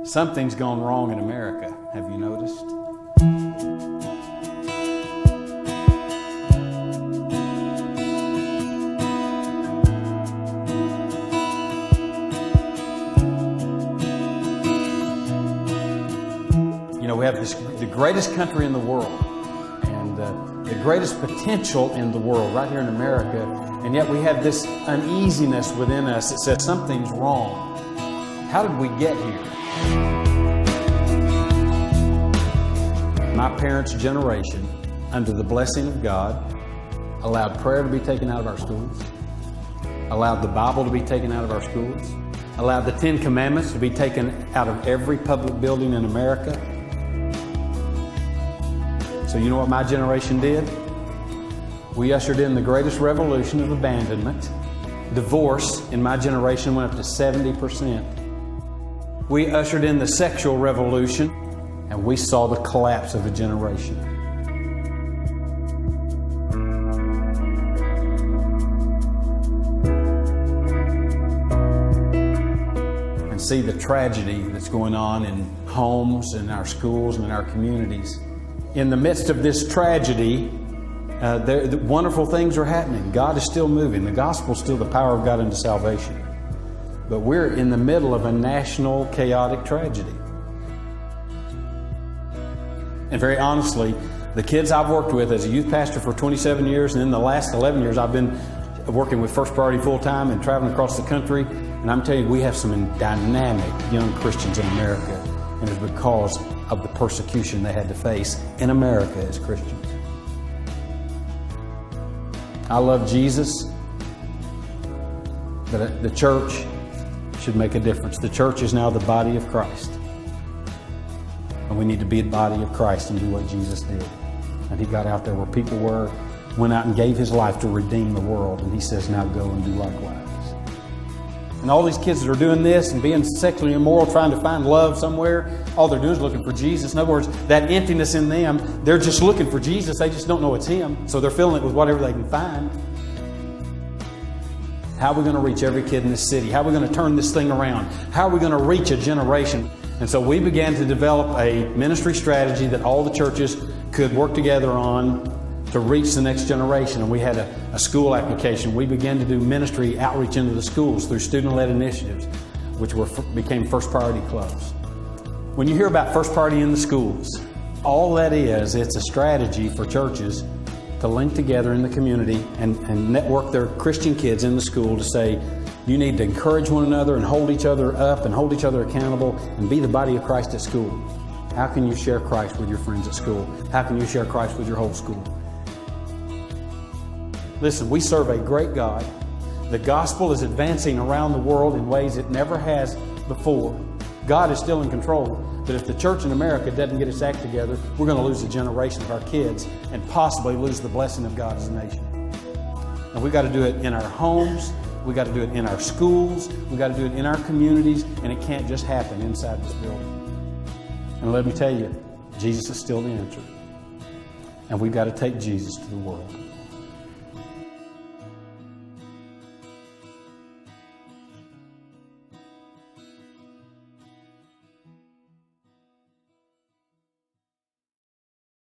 Something's gone wrong in America. Have you noticed? You know, we have the greatest country in the world and the greatest potential in the world right here in America, and yet we have this uneasiness within us that says something's wrong. How did we get here? My parents' generation, under the blessing of God, allowed prayer to be taken out of our schools, allowed the Bible to be taken out of our schools, allowed the Ten Commandments to be taken out of every public building in America. So you know what my generation did? We ushered in the greatest revolution of abandonment. Divorce in my generation went up to 70%. We ushered in the sexual revolution, and we saw the collapse of a generation. And see the tragedy that's going on in homes, in our schools, and in our communities. In the midst of this tragedy, the wonderful things are happening. God is still moving. The gospel is still the power of God into salvation. But we're in the middle of a national chaotic tragedy. And very honestly, the kids I've worked with as a youth pastor for 27 years, and in the last 11 years I've been working with First Priority full-time and traveling across the country, and I'm telling you, we have some dynamic young Christians in America, and it's because of the persecution they had to face in America as Christians. I love Jesus, but the church should make a difference. The church is now the body of Christ. And we need to be the body of Christ and do what Jesus did. And He got out there where people were, went out and gave His life to redeem the world. And He says, now go and do likewise. And all these kids that are doing this and being sexually immoral, trying to find love somewhere, all they're doing is looking for Jesus. In other words, that emptiness in them, they're just looking for Jesus. They just don't know it's Him. So they're filling it with whatever they can find. How are we going to reach every kid in this city? How are we going to turn this thing around? How are we going to reach a generation? And so we began to develop a ministry strategy that all the churches could work together on to reach the next generation. And we had a school application. We began to do ministry outreach into the schools through student-led initiatives, which became First Priority Clubs. When you hear about First Priority in the schools, all that is, it's a strategy for churches to link together in the community and network their Christian kids in the school to say, you need to encourage one another and hold each other up and hold each other accountable and be the body of Christ at school. How can you share Christ with your friends at school? How can you share Christ with your whole school? Listen, we serve a great God. The gospel is advancing around the world in ways it never has before. God is still in control. But if the church in America doesn't get its act together, we're going to lose a generation of our kids and possibly lose the blessing of God as a nation. And we've got to do it in our homes. We've got to do it in our schools. We've got to do it in our communities. And it can't just happen inside this building. And let me tell you, Jesus is still the answer. And we've got to take Jesus to the world.